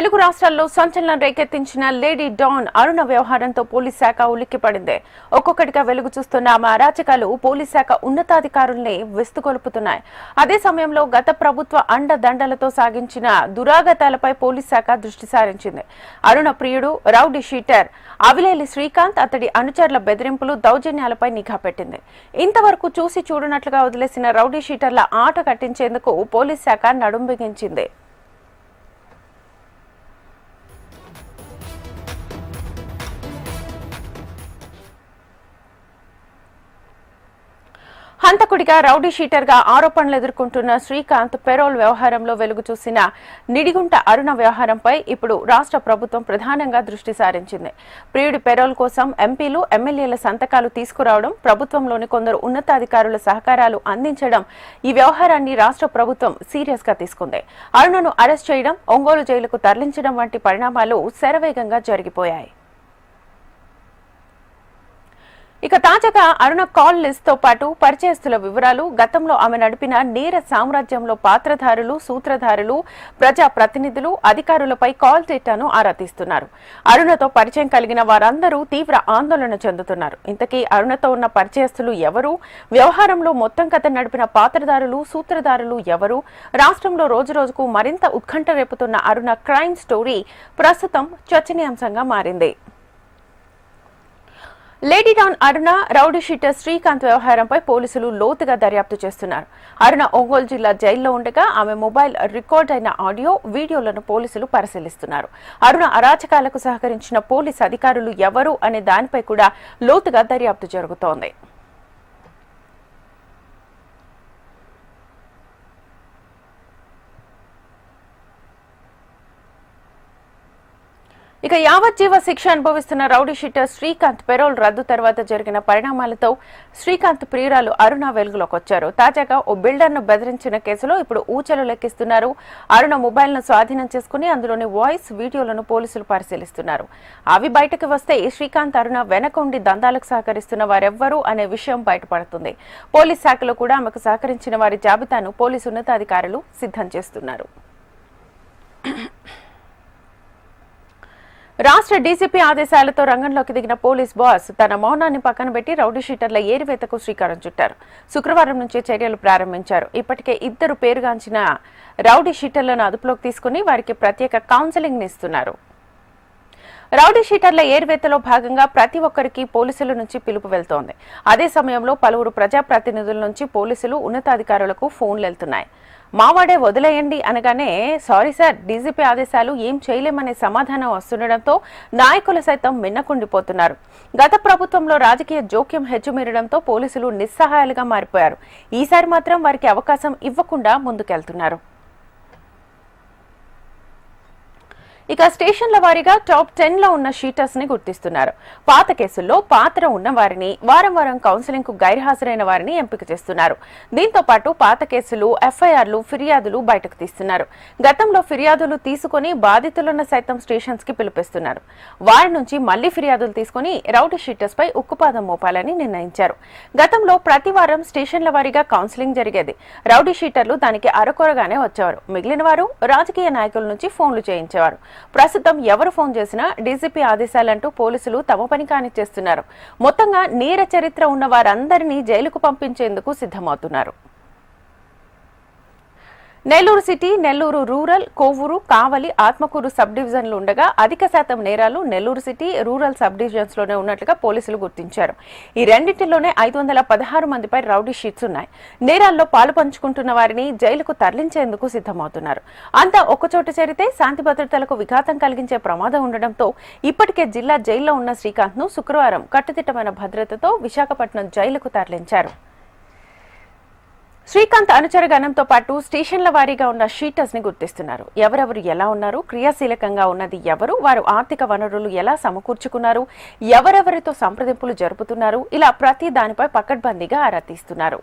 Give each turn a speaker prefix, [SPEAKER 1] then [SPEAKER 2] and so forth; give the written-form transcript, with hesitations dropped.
[SPEAKER 1] తెలుగు రాష్ట్రాల్లో సంచలనం రేకెత్తించిన lady don అరుణ వ్యవహారంతో police శాఖ ఉలిక్కిపడింది. ఒక్కొక్కటిగా వెలుగు చూస్తున్న ఆమె అరాచకాలు పోలీస్ శాఖ ఉన్నతాధికారుల్ని విస్తుగొలుపుతున్నాయి. అదే సమయంలో గత ప్రభుత్వ అండదండలతో సాగించిన దురాగతాలపై పోలీస్ శాఖ దృష్టి సారించింది. అరుణ ప్రియుడు రౌడీ షీటర్ అవిలేలి శ్రీకాంత్, అతడి అనుచరుల బెదిరింపులు, దౌర్జన్యాలపై నిఘా పెట్టింది. ఇంతవరకు చూసి చూడనట్లుగా వదిలేసిన రౌడీ షీటర్ల ఆట కట్టించేందుకు పోలీస్ శాఖ నడుం బిగించింది. హంతకుడిగా రౌడీ షీటర్గా ఆరోపణలు ఎదుర్కొంటున్న శ్రీకాంత్ పెరోల్ వ్యవహారంలో వెలుగు చూసిన నిడిగుంట అరుణ వ్యవహారంపై ఇప్పుడు రాష్ట్ర ప్రభుత్వం ప్రధానంగా దృష్టి సారించింది. ప్రియుడి పెరోల్ కోసం ఎంపీలు, ఎమ్మెల్యేల సంతకాలు తీసుకురావడం, ప్రభుత్వంలోని కొందరు ఉన్నతాధికారుల సహకారాలు అందించడం, ఈ వ్యవహారాన్ని రాష్ట్ర ప్రభుత్వం సీరియస్ గా తీసుకుంది. అరుణను అరెస్ట్ చేయడం, ఒంగోలు జైలుకు తరలించడం వంటి పరిణామాలు శరవేగంగా జరిగిపోయాయి. ఇక తాజాగా అరుణ కాల్ లిస్ట్ తో పాటు పరిచయస్తుల వివరాలు, గతంలో ఆమె నడిపిన నేర సామ్రాజ్యంలో పాత్రధారులు, సూత్రధారులు, ప్రజా ప్రతినిధులు, అధికారులపై కాల్ డేటాను ఆరా తీస్తున్నారు. అరుణతో పరిచయం కలిగిన వారందరూ తీవ్ర ఆందోళన చెందుతున్నారు. ఇంతకీ అరుణతో ఉన్న పరిచయస్తులు ఎవరు? వ్యవహారంలో మొత్తం కథ నడిపిన పాత్రధారులు, సూత్రధారులు ఎవరు? రాష్ట్రంలో రోజురోజుకు మరింత ఉత్కంఠ రేపుతున్న అరుణ క్రైమ్ స్టోరీ ప్రస్తుతం చర్చనీయాంశంగా మారింది. లేడీ డాన్ అరుణ, రౌడీ షీటర్ శ్రీకాంత్ వ్యవహారంపై పోలీసులు లోతుగా దర్యాప్తు చేస్తున్నారు. అరుణ ఒంగోలు జిల్లా జైల్లో ఉండగా ఆమె మొబైల్ రికార్డ్ అయిన ఆడియో, వీడియోలను పోలీసులు పరిశీలిస్తున్నారు. అరుణ అరాచకాలకు సహకరించిన పోలీసు అధికారులు ఎవరు అనే దానిపై కూడా లోతుగా దర్యాప్తు జరుగుతోంది. ఇక యావజ్జీవ శిక్ష అనుభవిస్తున్న రౌడీ షీటర్ శ్రీకాంత్ పెరోల్ రద్దు తర్వాత జరిగిన పరిణామాలతో శ్రీకాంత్ ప్రియురాలు అరుణ వెలుగులోకి వచ్చారు. తాజాగా ఓ బిల్డర్ను బెదిరించిన కేసులో ఇప్పుడు ఊచలు లెక్కిస్తున్నారు. అరుణ మొబైల్ను స్వాధీనం చేసుకుని అందులోని వాయిస్, వీడియోలను పోలీసులు పరిశీలిస్తున్నారు. అవి బయటకు వస్తే శ్రీకాంత్, అరుణ వెనక ఉండి దందాలకు సహకరిస్తున్న వారెవ్వరూ అనే విషయం బయటపడుతుంది. పోలీస్ శాఖలో కూడా ఆమెకు సహకరించిన వారి జాబితాను పోలీసు ఉన్నతాధికారులు సిద్ధం చేస్తున్నారు. రాష్ట్ర డీసీపీ ఆదేశాలతో రంగంలోకి దిగిన పోలీస్ బాస్ తన మౌనాన్ని పక్కన పెట్టి రౌడీ షీటర్ల ఏరివేతకు శ్రీకారం చుట్టారు. శుక్రవారం నుంచి చర్యలు ప్రారంభించారు. ఇప్పటికే 2 పేరుగాంచిన రౌడీ షీటర్లను అదుపులోకి తీసుకుని వారికి ప్రత్యేక కౌన్సిలింగ్ ఇస్తున్నారు. రౌడీ షీటర్ల ఏర్వేతలో భాగంగా ప్రతి ఒక్కరికి పోలీసుల నుంచి పిలుపు వెళ్తోంది. అదే సమయంలో పలువురు ప్రజాప్రతినిధుల నుంచి పోలీసులు, ఉన్నతాధికారులకు ఫోన్లు వెళ్తున్నాయి. మావాడే వదిలేయండి అనగానే సారీ సార్, డీజీపీ ఆదేశాలు, ఏం చేయలేమనే సమాధానం వస్తుండటంతో నాయకులు సైతం మిన్నకుండిపోతున్నారు. గత ప్రభుత్వంలో రాజకీయ జోక్యం హెచ్చుమీరడంతో పోలీసులు నిస్సహాయాలుగా మారిపోయారు. ఈసారి మాత్రం వారికి అవకాశం ఇవ్వకుండా ముందుకెళ్తున్నారు. ఇక స్టేషన్ల వారీగా టాప్ 10 లో ఉన్న షీటర్స్ ని గుర్తిస్తున్నారు. పాత కేసుల్లో పాత్ర ఉన్న వారిని, వారం వారం కౌన్సిలింగ్ కు గైర్హాజరైన వారిని ఎంపిక చేస్తున్నారు. దీంతో పాటు పాత కేసులు, ఎఫ్ఐఆర్లు, ఫిర్యాదులు బయటకు తీస్తున్నారు. గతంలో ఫిర్యాదులు తీసుకుని బాధితులను సైతం స్టేషన్స్ కి పిలిపిస్తున్నారు. వారి నుంచి మళ్లీ ఫిర్యాదులు తీసుకుని రౌడీ షీటర్స్ పై ఉక్కుపాదం మోపాలని నిర్ణయించారు. గతంలో ప్రతి వారం స్టేషన్ల వారీగా కౌన్సిలింగ్ జరిగేది. రౌడీ షీటర్లు దానికి అరకొరగానే వచ్చేవారు. మిగిలిన వారు రాజకీయ నాయకుల నుంచి ఫోన్లు చేయించేవారు. ప్రస్తుతం ఎవరు ఫోన్ చేసినా డీజీపీ ఆదేశాలంటూ పోలీసులు తమ పని కానిచ్చేస్తున్నారు. మొత్తంగా నేర చరిత్ర ఉన్న వారందరినీ జైలుకు పంపించేందుకు సిద్ధమవుతున్నారు. నెల్లూరు సిటీ, నెల్లూరు రూరల్, కోవూరు, కావలి, ఆత్మకూరు సబ్ డివిజన్లు ఉండగా అధిక శాతం నేరాలు Nellore city, rural sub divisions లోనే ఉన్నట్లుగా పోలీసులు గుర్తించారు. ఈ రెండింటిలోనే 516 మందిపై రౌడీ షీట్స్ ఉన్నాయి. నేరాల్లో పాలు పంచుకుంటున్న వారిని జైలుకు తరలించేందుకు సిద్ధమవుతున్నారు. అంతా ఒక్కచోట చేరితే శాంతి భద్రతలకు విఘాతం కలిగించే ప్రమాదం ఉండడంతో ఇప్పటికే జిల్లా జైల్లో ఉన్న శ్రీకాంత్ ను శుక్రవారం కట్టుదిట్టమైన భద్రతతో విశాఖపట్నం జైలుకు తరలించారు. శ్రీకాంత్ అనుచర గణంతో పాటు స్టేషన్ల వారీగా ఉన్న షీటర్స్ ని గుర్తిస్తున్నారు. ఎవరెవరు ఎలా ఉన్నారు, క్రియాశీలకంగా ఉన్నది ఎవరు, వారు ఆర్థిక వనరులు ఎలా సమకూర్చుకున్నారు, ఎవరెవరితో సంప్రదింపులు జరుపుతున్నారు, ఇలా ప్రతి దానిపై పకడ్బందీగా ఆరా తీస్తున్నారు.